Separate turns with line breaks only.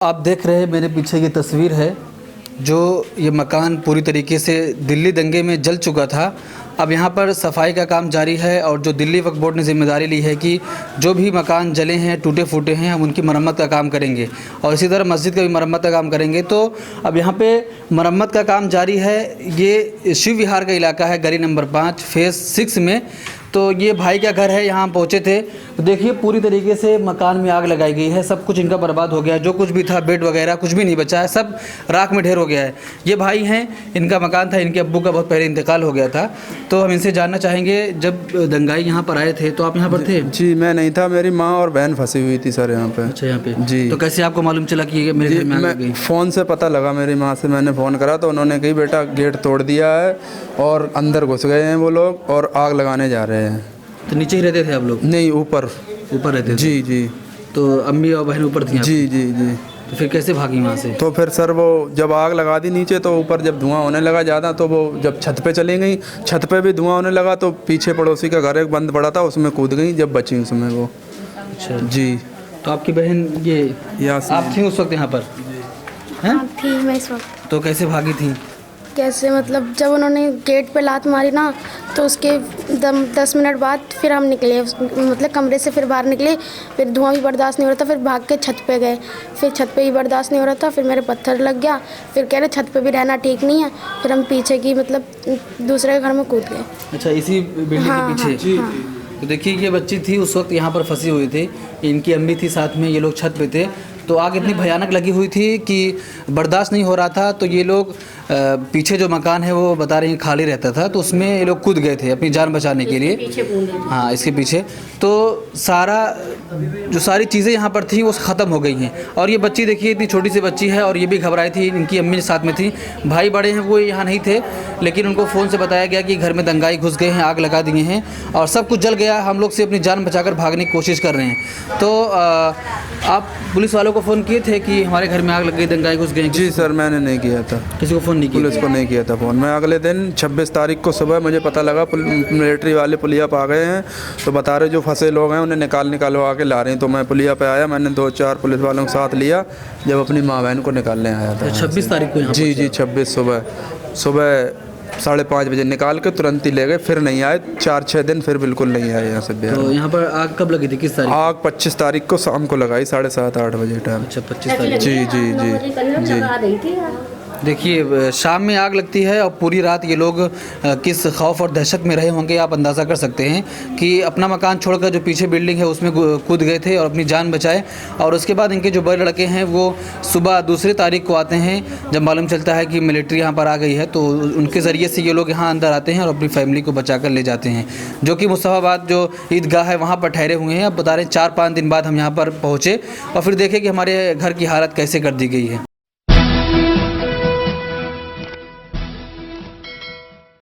आप देख रहे हैं मेरे पीछे ये तस्वीर है जो ये मकान पूरी तरीके से दिल्ली दंगे में जल चुका था। अब यहाँ पर सफाई का काम जारी है और जो दिल्ली वक्फ बोर्ड ने जिम्मेदारी ली है कि जो भी मकान जले हैं, टूटे फूटे हैं, हम उनकी मरम्मत का काम करेंगे और इसी तरह मस्जिद का भी मरम्मत का काम करेंगे। तो अब यहाँ पे मरम्मत का काम जारी है। ये शिव विहार का इलाका है, गली नंबर 5 फेज़ 6 में। तो ये भाई का घर है, यहाँ पहुँचे थे तो देखिए पूरी तरीके से मकान में आग लगाई गई है। सब कुछ इनका बर्बाद हो गया है, जो कुछ भी था बेड वगैरह कुछ भी नहीं बचा है, सब राख में ढेर हो गया है। ये भाई हैं, इनका मकान था, इनके अब्बू का बहुत पहले इंतकाल हो गया था। तो हम इनसे जानना चाहेंगे, जब दंगाई यहाँ पर आए थे तो आप यहाँ पर थे?
जी मैं नहीं था, मेरी माँ और बहन फंसी हुई थी सर यहाँ पे।
अच्छा, यहाँ पे
जी।
तो कैसे आपको मालूम चला कि ये मेरे घर में आग लग गई?
फ़ोन से पता लगा, मेरी माँ से मैंने फ़ोन करा तो उन्होंने कही बेटा गेट तोड़ दिया है और अंदर घुस गए हैं वो लोग और आग लगाने जा रहे हैं।
तो नीचे ही रहते थे आप लोग?
नहीं, ऊपर
रहते थे।
जी जी।
तो अम्मी और बहन ऊपर थी?
जी जी जी।
तो फिर कैसे भागी वहाँ से?
तो फिर सर वो जब आग लगा दी नीचे तो ऊपर जब धुआं होने लगा ज़्यादा तो वो जब छत पे चली गई, छत पे भी धुआं होने लगा तो पीछे पड़ोसी का घर एक बंद पड़ा था उसमें कूद गई, जब बची उसमें वो।
अच्छा
जी।
तो आपकी बहन ये आप थी उस वक्त यहाँ पर? हैं?
हाँ थी मैं इस वक्त।
तो कैसे भागी थी?
कैसे मतलब जब उन्होंने गेट पे लात मारी ना तो उसके 10 मिनट बाद फिर हम निकले, मतलब कमरे से फिर बाहर निकले। फिर धुआं भी बर्दाश्त नहीं हो रहा था, फिर भाग के छत पे गए। फिर छत पे ही बर्दाश्त नहीं हो रहा था, फिर मेरे पत्थर लग गया। फिर कह रहे छत पे भी रहना ठीक नहीं है। फिर हम पीछे की मतलब दूसरे के घर में कूद गए।
अच्छा, इसी बिल्डिंग
हाँ,
के पीछे?
हाँ।
तो देखिए ये बच्ची थी उस वक्त यहाँ पर फंसी हुई थी, इनकी अम्मी थी साथ में, ये लोग छत पे थे। तो आग इतनी भयानक लगी हुई थी कि बर्दाश्त नहीं हो रहा था। तो ये लोग पीछे जो मकान है वो बता रहे हैं खाली रहता था, तो उसमें ये लोग कूद गए थे अपनी जान बचाने के लिए। हाँ, इसके पीछे तो सारी चीज़ें यहाँ पर थी वो ख़त्म हो गई हैं। और ये बच्ची देखिए इतनी छोटी सी बच्ची है और ये भी घबराई थी, इनकी अम्मी साथ में थी। भाई बड़े हैं वो यहाँ नहीं थे, लेकिन उनको फ़ोन से बताया गया कि घर में दंगाई घुस गए हैं, आग लगा दिए हैं और सब कुछ जल गया। हम लोग से अपनी जान बचाकर भागने की कोशिश कर रहे हैं। तो आप पुलिस वालों को फ़ोन किए थे कि हमारे घर में आग लग गई, दंगाई घुस गए?
जी सर मैंने नहीं किया था,
किसी को फ़ोन नहीं किया?
पुलिस को नहीं किया था फ़ोन। मैं अगले दिन 26 तारीख को सुबह मुझे पता लगा मिलिट्री वाले पुलिया पे आ गए हैं तो बता रहे जो फंसे लोग हैं उन्हें निकालवा के ला रहे हैं। तो मैं पुलिया पे आया, मैंने 2-4 पुलिस वालों के साथ लिया जब अपनी माँ बहन को निकालने आया था।
26 तारीख को?
जी जी 26 सुबह 5:30 बजे निकाल के तुरंत ही ले गए, फिर नहीं आए 4-6 दिन, फिर बिल्कुल नहीं आए यहाँ से बिहार।
तो यहाँ पर आग कब लगी थी, किस तारीख?
आग 25 तारीख को शाम को लगाई 7:30-8 बजे टाइम।
अच्छा, 25 तारीख।
जी जी जी जी।
देखिए शाम में आग लगती है और पूरी रात ये लोग किस खौफ और दहशत में रहे होंगे आप अंदाज़ा कर सकते हैं कि अपना मकान छोड़कर जो पीछे बिल्डिंग है उसमें कूद गए थे और अपनी जान बचाए। और उसके बाद इनके जो बड़े लड़के हैं वो सुबह दूसरी तारीख को आते हैं, जब मालूम चलता है कि मिलिट्री यहाँ पर आ गई है तो उनके ज़रिए से ये लोग यहाँ अंदर आते हैं और अपनी फैमिली को बचा कर ले जाते हैं, जो कि मुस्तफ़ाबाद जो ईदगाह है वहाँ पर ठहरे हुए हैं। अब बता रहे हैं 4-5 दिन बाद हम यहाँ पर पहुँचे और फिर देखें कि हमारे घर की हालत कैसे कर दी गई है।